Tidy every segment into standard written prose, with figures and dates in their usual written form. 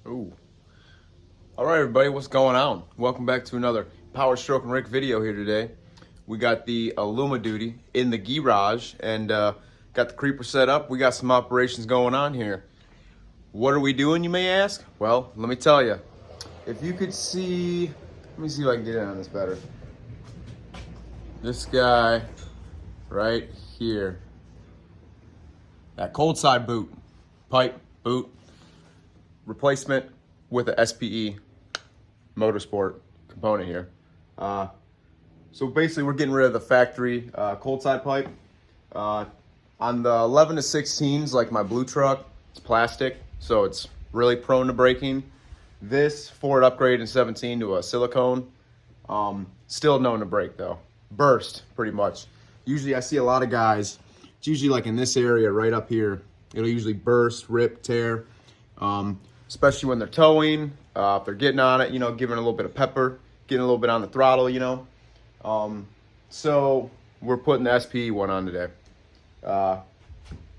Ooh. All right, everybody, what's going on? Welcome back to another Powerstroke and Rick video here today. We got the Illuma Duty in the garage and got the creeper set up. We got some operations going on here. What are we doing, you may ask? Well, let me tell you. If you could see, let me see if I can get in on this better. This guy right here. That cold side boot, pipe, boot, replacement with a SPE motorsport component here. So basically we're getting rid of the factory cold side pipe. On the 11 to 16s, like my blue truck, it's plastic, so it's really prone to breaking. This Ford upgrade in 17 to a silicone, still known to break though. Burst, pretty much. Usually I see a lot of guys, it's usually like in this area right up here, it'll usually burst, rip, tear, especially when they're towing, if they're getting on it, you know, giving a little bit of pepper, getting a little bit on the throttle, you know. So we're putting the SPE one on today.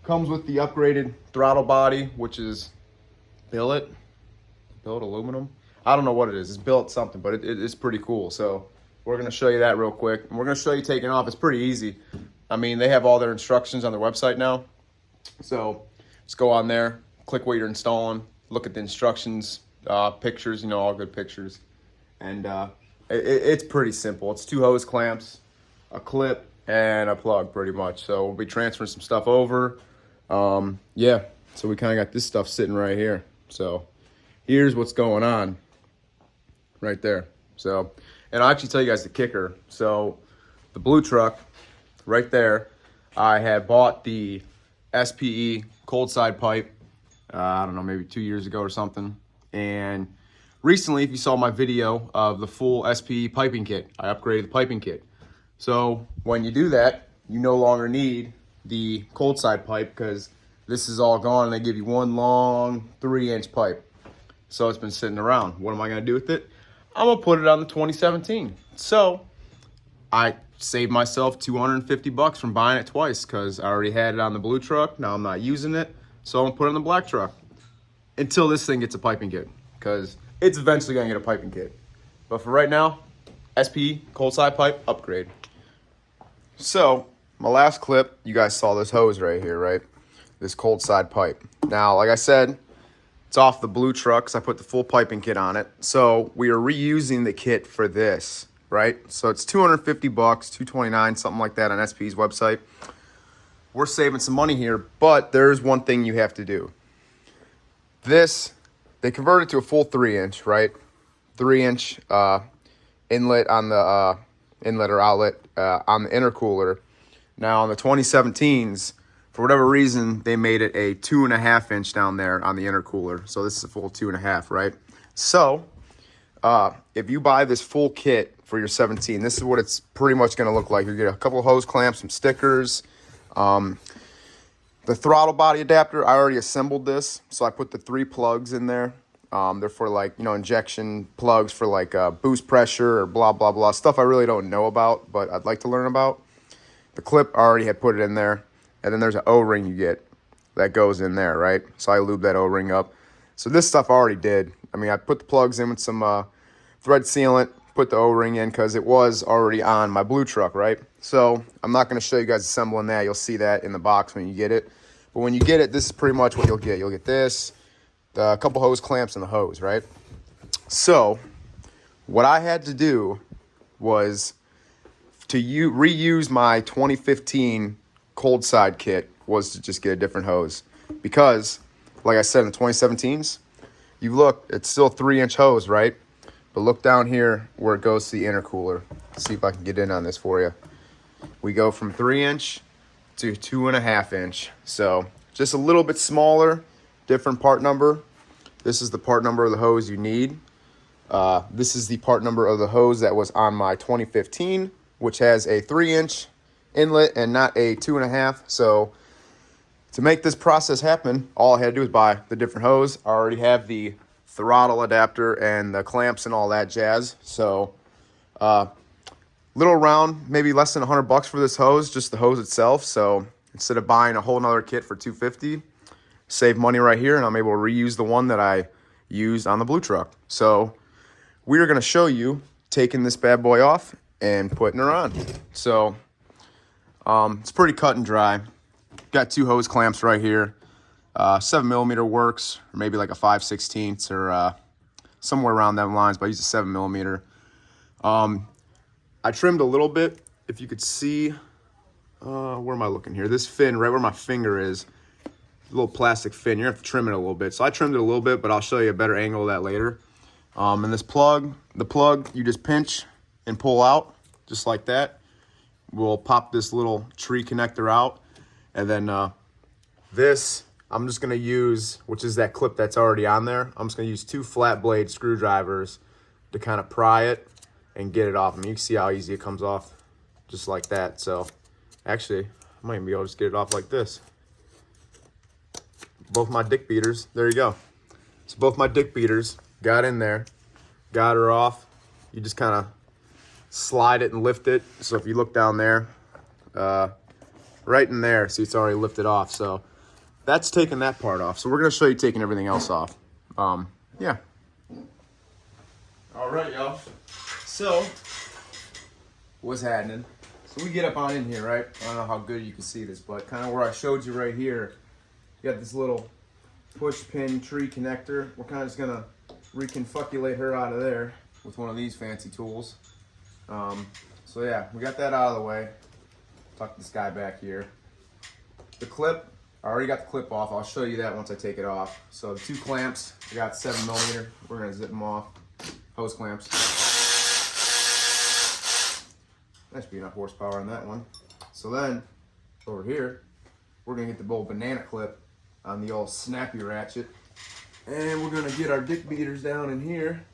Comes with the upgraded throttle body, which is billet aluminum. I don't know what it is. It's billet something, but it's pretty cool. So we're going to show you that real quick. And we're going to show you taking off. It's pretty easy. I mean, they have all their instructions on their website now. So just go on there, click what you're installing, look at the instructions, pictures, you know, all good pictures. And it's pretty simple. It's 2 hose clamps, a clip, and a plug pretty much. So we'll be transferring some stuff over. Yeah, so we kind of got this stuff sitting right here. So here's what's going on right there. So, and I'll actually tell you guys the kicker. So the blue truck right there, I had bought the SPE cold side pipe, I don't know, maybe 2 years ago or something. And recently, if you saw my video of the full SPE piping kit, I upgraded the piping kit. So when you do that, you no longer need the cold side pipe because this is all gone and they give you one long 3-inch pipe. So it's been sitting around. What am I gonna do with it? I'm gonna put it on the 2017. So I saved myself $250 from buying it twice because I already had it on the blue truck. Now I'm not using it, so I'm gonna put it on the black truck until this thing gets a piping kit, because it's eventually gonna get a piping kit. But for right now, SPE cold side pipe upgrade. So my last clip, you guys saw this hose right here, right? This cold side pipe. Now, like I said, it's off the blue truck because I put the full piping kit on it. So we are reusing the kit for this, right? So it's $250, $229, something like that on SPE's website. We're saving some money here, but there's one thing you have to do. This, they converted to a full 3-inch, right? 3-inch inlet on the inlet or outlet on the intercooler. Now on the 2017s, for whatever reason, they made it a 2.5-inch down there on the intercooler. So this is a full 2.5, right? So if you buy this full kit for your 17, this is what it's pretty much going to look like. You get a couple of hose clamps, some stickers, the throttle body adapter. I already assembled this, so I put the 3 plugs in there. They're for, like, you know, injection plugs for like boost pressure or blah blah blah stuff I really don't know about, but I'd like to learn about. The clip, I already had put it in there. And then there's an O-ring you get that goes in there, right? So I lube that O-ring up. So this stuff I already did. I mean, I put the plugs in with some thread sealant, put the O-ring in because it was already on my blue truck, right? So I'm not going to show you guys assembling that. You'll see that in the box when you get it. But when you get it, this is pretty much what you'll get. You'll get this, a couple hose clamps, and the hose, right? So what I had to do was to reuse my 2015 cold side kit was to just get a different hose, because like I said, in the 2017s, you look, it's still a 3-inch hose, right? But look down here where it goes to the intercooler. Let's see if I can get in on this for you. We go from 3-inch to 2.5-inch. So just a little bit smaller, different part number. This is the part number of the hose you need. This is the part number of the hose that was on my 2015, which has a 3-inch inlet and not a 2.5. So to make this process happen, all I had to do was buy the different hose. I already have the throttle adapter and the clamps and all that jazz. So little around maybe less than $100 for this hose, just the hose itself. So instead of buying a whole nother kit for $250, save money right here, and I'm able to reuse the one that I used on the blue truck. So we are going to show you taking this bad boy off and putting her on. So it's pretty cut and dry. Got 2 hose clamps right here. 7mm works, or maybe like a 5/16 or somewhere around them lines, but I use a 7mm. I trimmed a little bit. If you could see, where am I looking here? This fin, right where my finger is, a little plastic fin. You're gonna have to trim it a little bit. So I trimmed it a little bit, but I'll show you a better angle of that later. And this plug, the plug, you just pinch and pull out, just like that. We'll pop this little tree connector out. And then this, I'm just gonna use, which is that clip that's already on there. I'm just gonna use 2 flat blade screwdrivers to kind of pry it and get it off. I mean, you can see how easy it comes off, just like that. So actually, I might even be able to just get it off like this. Both my dick beaters, there you go. So both my dick beaters got in there, got her off. You just kind of slide it and lift it. So if you look down there, right in there, see it's already lifted off. So that's taking that part off. So we're gonna show you taking everything else off. Yeah. All right, y'all. So what's happening? So we get up on in here, right? I don't know how good you can see this, but kind of where I showed you right here, you got this little push pin tree connector. We're kind of just gonna reconfigurate her out of there with one of these fancy tools. So yeah, we got that out of the way. Tuck this guy back here. The clip, I already got the clip off. I'll show you that once I take it off. So the 2 clamps, I got 7mm. We're gonna zip them off. Hose clamps. That should be enough horsepower on that one. So then, over here, we're gonna get the old banana clip on the old snappy ratchet. And we're gonna get our dick beaters down in here.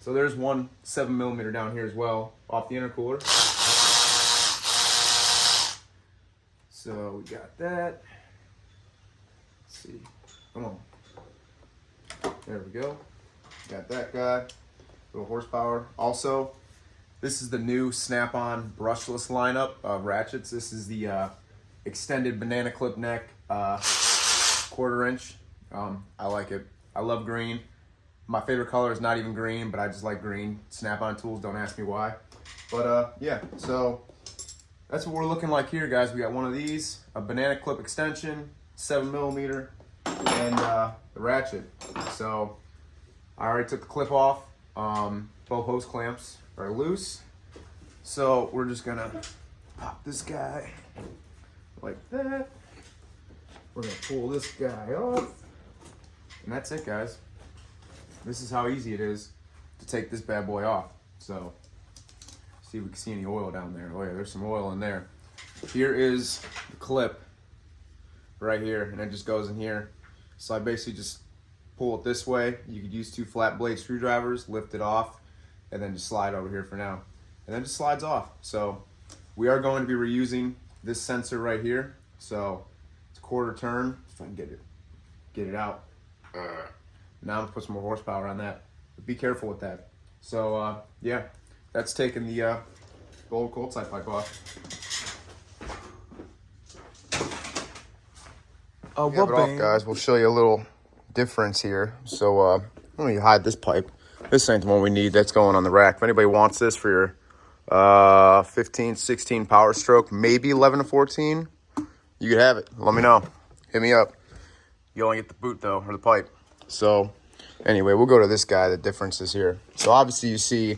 So there's one 7mm down here as well, off the intercooler. So we got that. Let's see, come on. There we go. Got that guy, little horsepower. Also, this is the new Snap-on brushless lineup of ratchets. This is the extended banana clip neck, 1/4 inch. I like it. I love green. My favorite color is not even green, but I just like green. Snap-on tools, don't ask me why. But yeah, so that's what we're looking like here, guys. We got one of these, a banana clip extension, 7mm, and the ratchet. So I already took the clip off. Both hose clamps are loose. So we're just gonna pop this guy like that. We're gonna pull this guy off. And that's it, guys. This is how easy it is to take this bad boy off. So, see if we can see any oil down there. Oh yeah, there's some oil in there. Here is the clip right here, and it just goes in here. So I basically just pull it this way. You could use 2 flat blade screwdrivers, lift it off, and then just slide over here for now. And then just slides off. So we are going to be reusing this sensor right here. So it's a 1/4 turn, if I can get it out. Now I'm gonna put some more horsepower on that. But be careful with that. So yeah, that's taking the old cold side pipe off. Get it off, guys. We'll show you a little difference here. So let me hide this pipe. This ain't the one we need. That's going on the rack. If anybody wants this for your 15, 16 Powerstroke, maybe 11 to 14, you could have it. Let me know. Hit me up. You only get the boot though, or the pipe. So anyway, we'll go to this guy. The difference is here. So obviously you see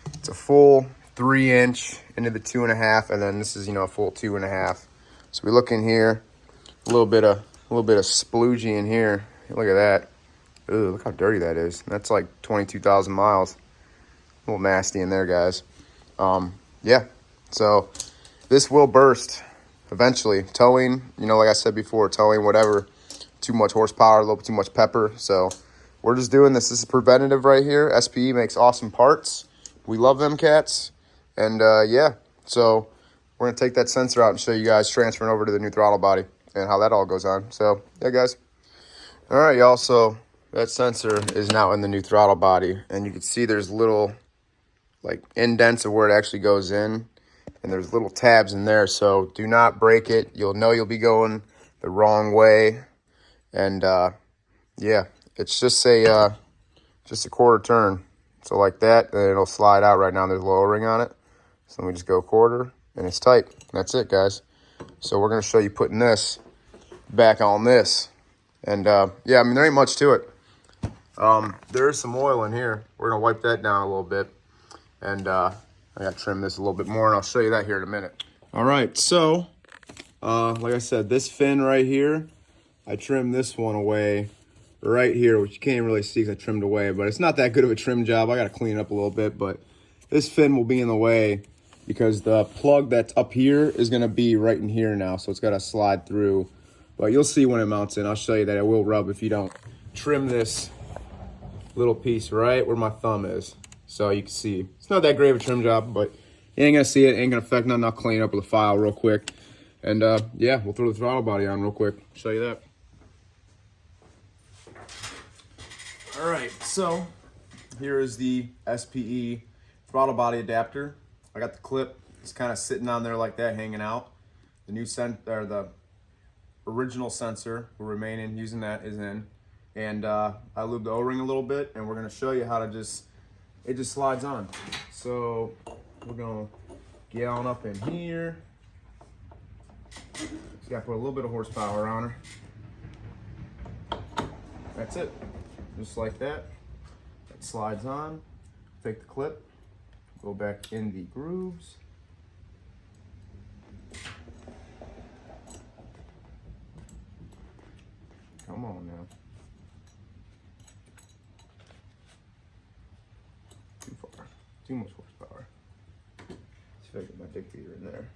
it's a full 3 inch into the 2.5, and then this is, you know, a full 2.5. So we look in here, a little bit of sploogey in here. Look at that. Ooh, look how dirty that is. That's like 22,000 miles. A little nasty in there, guys. Yeah. So this will burst eventually. Towing, you know, like I said before, towing, whatever. Too much horsepower, a little bit too much pepper. So we're just doing this. This is preventative right here. SPE makes awesome parts. We love them cats. And yeah, so we're gonna take that sensor out and show you guys transferring over to the new throttle body and how that all goes on. So yeah, guys. All right, y'all. So that sensor is now in the new throttle body, and you can see there's little like indents of where it actually goes in, and there's little tabs in there. So do not break it. You'll know you'll be going the wrong way. And yeah, it's just a quarter turn. So like that, and it'll slide out. Right now there's a little O-ring on it. So let me just go quarter, and it's tight. That's it, guys. So we're gonna show you putting this back on this. And yeah, I mean, there ain't much to it. There is some oil in here. We're gonna wipe that down a little bit. And I gotta trim this a little bit more, and I'll show you that here in a minute. All right, so like I said, this fin right here, I trimmed this one away right here, which you can't really see because I trimmed away, but it's not that good of a trim job. I got to clean it up a little bit, but this fin will be in the way because the plug that's up here is going to be right in here now, so it's got to slide through. But you'll see when it mounts in. I'll show you that it will rub if you don't trim this little piece right where my thumb is, so you can see. It's not that great of a trim job, but you ain't going to see it. Ain't going to affect nothing. I'll clean it up with a file real quick. And yeah, we'll throw the throttle body on real quick. Show you that. All right, so here is the SPE throttle body adapter. I got the clip. It's kind of sitting on there like that, hanging out. The new the original sensor will remain in. Using that is in, and I lubed the O-ring a little bit, and we're gonna show you how to it just slides on. So we're gonna get on up in here. Just gotta put a little bit of horsepower on her. That's it. Just like that. It slides on. Take the clip, go back in the grooves. Come on now. Too far. Too much horsepower. Let's see if I get my dick feeder in there.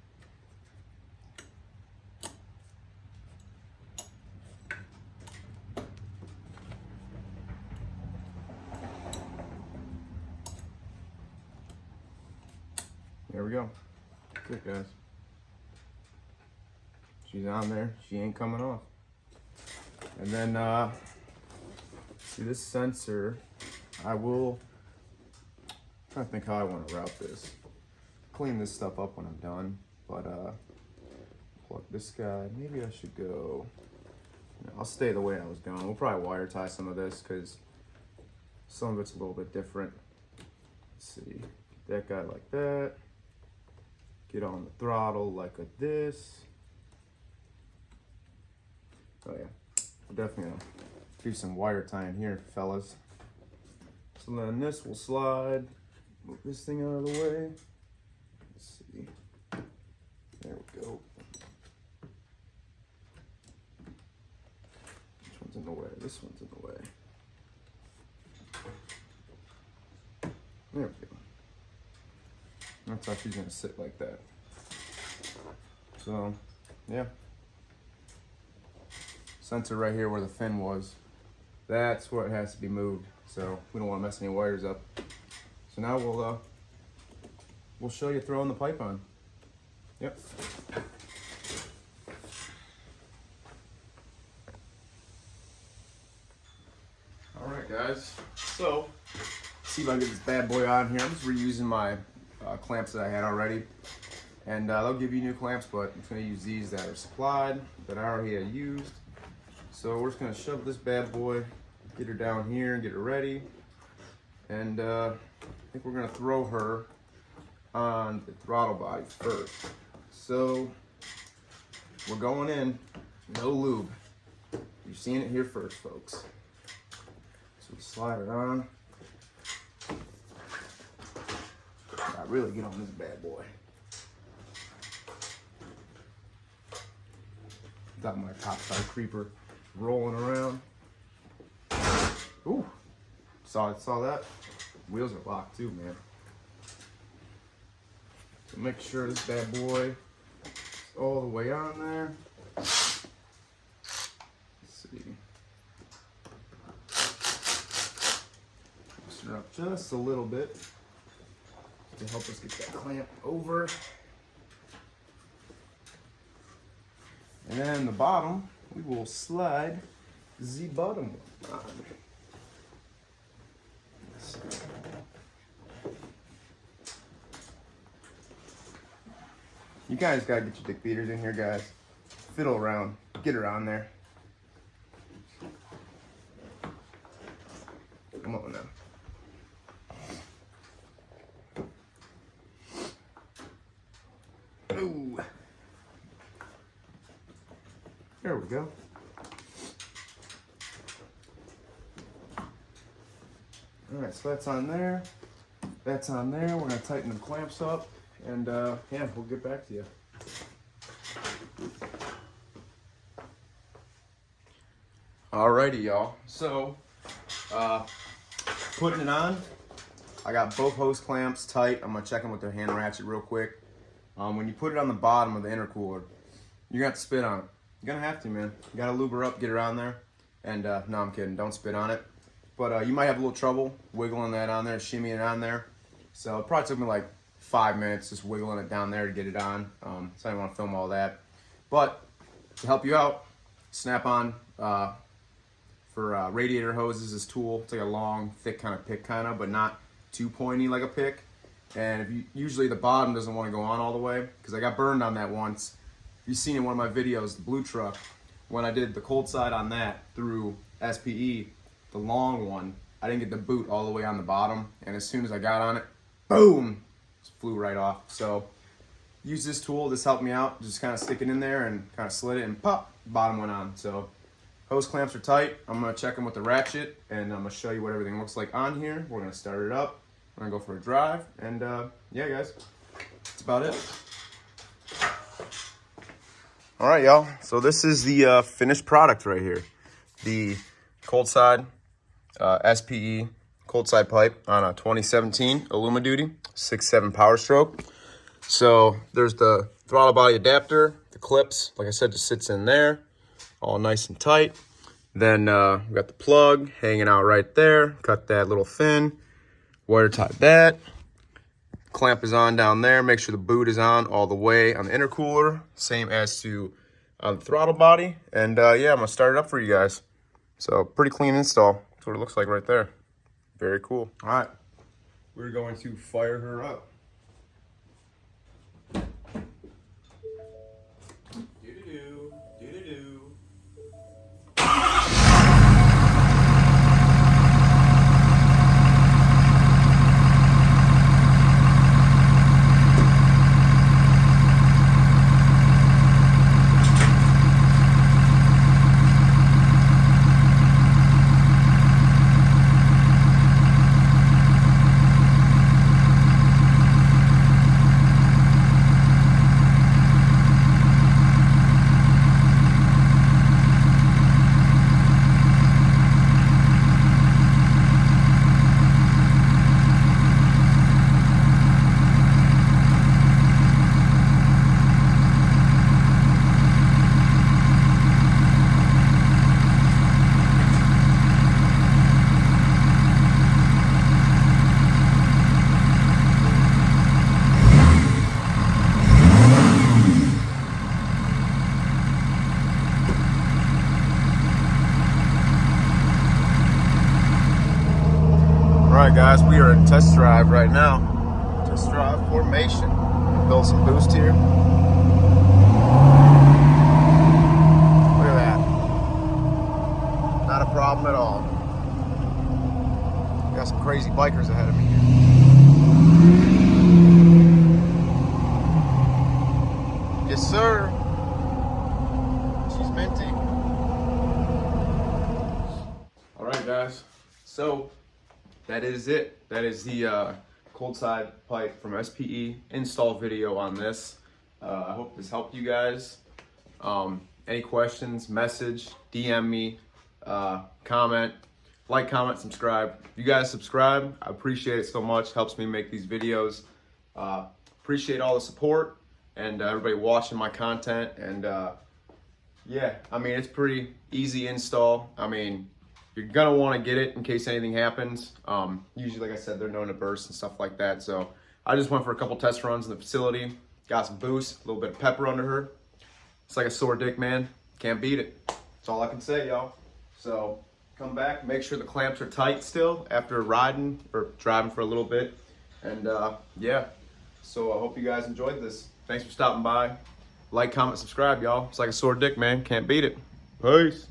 There we go. That's it, guys. She's on there. She ain't coming off. And then, see this sensor, I will, I'm trying to think how I want to route this. Clean this stuff up when I'm done, but plug this guy. Maybe I should go, I'll stay the way I was going. We'll probably wire tie some of this because some of it's a little bit different. Let's see, that guy like that. Get on the throttle like this. Oh yeah, we're definitely gonna do some wire tying here, fellas. So then this will slide. Move this thing out of the way. Let's see. There we go. Which one's in the way? This one's in the way. There we go. That's how she's gonna sit, like that. So, yeah. Sensor right here where the fin was, that's where it has to be moved. So we don't want to mess any wires up. So now we'll show you throwing the pipe on. Yep. All right, guys. So see if I can get this bad boy on here. I'm just reusing my clamps that I had already, and they'll give you new clamps, but I'm just going to use these that are supplied that I already had used. So we're just going to shove this bad boy, get her down here and get her ready, and I think we're going to throw her on the throttle body first. So we're going in, no lube. You've seen it here first, folks. So we slide it on. I really get on this bad boy. Got my top side creeper rolling around. Ooh, saw that? Wheels are locked too, man. So make sure this bad boy is all the way on there. Let's see. Loosen her up just a little bit to help us get that clamp over. And then the bottom, we will slide the bottom on. You guys gotta get your dick beaters in here, guys. Fiddle around, get her on there. Come on now. Ooh. There we go. All right, so that's on there. That's on there. We're gonna tighten the clamps up, and yeah, we'll get back to you. Alrighty, y'all. So, putting it on. I got both hose clamps tight. I'm gonna check them with the hand ratchet real quick. When you put it on the bottom of the intercooler, you're gonna have to spit on it. You're gonna have to, man. You gotta lube her up, get her on there. And no, I'm kidding. Don't spit on it. But you might have a little trouble wiggling that on there, shimmying it on there. So it probably took me like 5 minutes just wiggling it down there to get it on. So I didn't want to film all that. But to help you out, Snap-on for radiator hoses, this tool. It's like a long, thick kind of pick, but not too pointy like a pick. And if you, usually the bottom doesn't want to go on all the way, because I got burned on that once. You've seen in one of my videos, the blue truck, when I did the cold side on that through SPE, the long one, I didn't get the boot all the way on the bottom, and as soon as I got on it, boom, just flew right off. So use this tool. This helped me out. Just kind of stick it in there and kind of slid it, and pop, bottom went on. So hose clamps are tight. I'm gonna check them with the ratchet, and I'm gonna show you what everything looks like on here. We're gonna start it up. We're gonna go for a drive, and yeah, guys, that's about it. All right, y'all. So this is the finished product right here. The cold side SPE cold side pipe on a 2017 Alumaduty 6.7 Powerstroke. So there's the throttle body adapter, the clips, like I said, just sits in there, all nice and tight. Then we got the plug hanging out right there. Cut that little thin, wire tie that. Clamp is on down there. Make sure the boot is on all the way on the intercooler, same as to on the throttle body. And yeah, I'm gonna start it up for you guys. So pretty clean install. That's what it looks like right there. Very cool. All right, we're going to fire her up. Do-do-do, do-do-do. Alright guys, we are in test drive right now. Test drive formation. Build some boost here. Look at that. Not a problem at all. Got some crazy bikers ahead of me here. Yes sir. She's minty. Alright guys, so that is it. That is the cold side pipe from SPE install video on this. I hope this helped you guys. Any questions, message, DM me, comment, like, comment, subscribe. If you guys subscribe, I appreciate it so much. Helps me make these videos. Appreciate all the support and everybody watching my content. And yeah, I mean, it's pretty easy install. I mean, you're gonna want to get it in case anything happens. Usually, like I said, they're known to burst and stuff like that. So I just went for a couple test runs in the facility, got some boost, a little bit of pepper under her. It's like a sore dick, man. Can't beat it. That's all I can say, y'all. So come back, make sure the clamps are tight still after riding or driving for a little bit. And yeah, so I hope you guys enjoyed this. Thanks for stopping by. Like, comment, subscribe, y'all. It's like a sore dick, man. Can't beat it. Peace.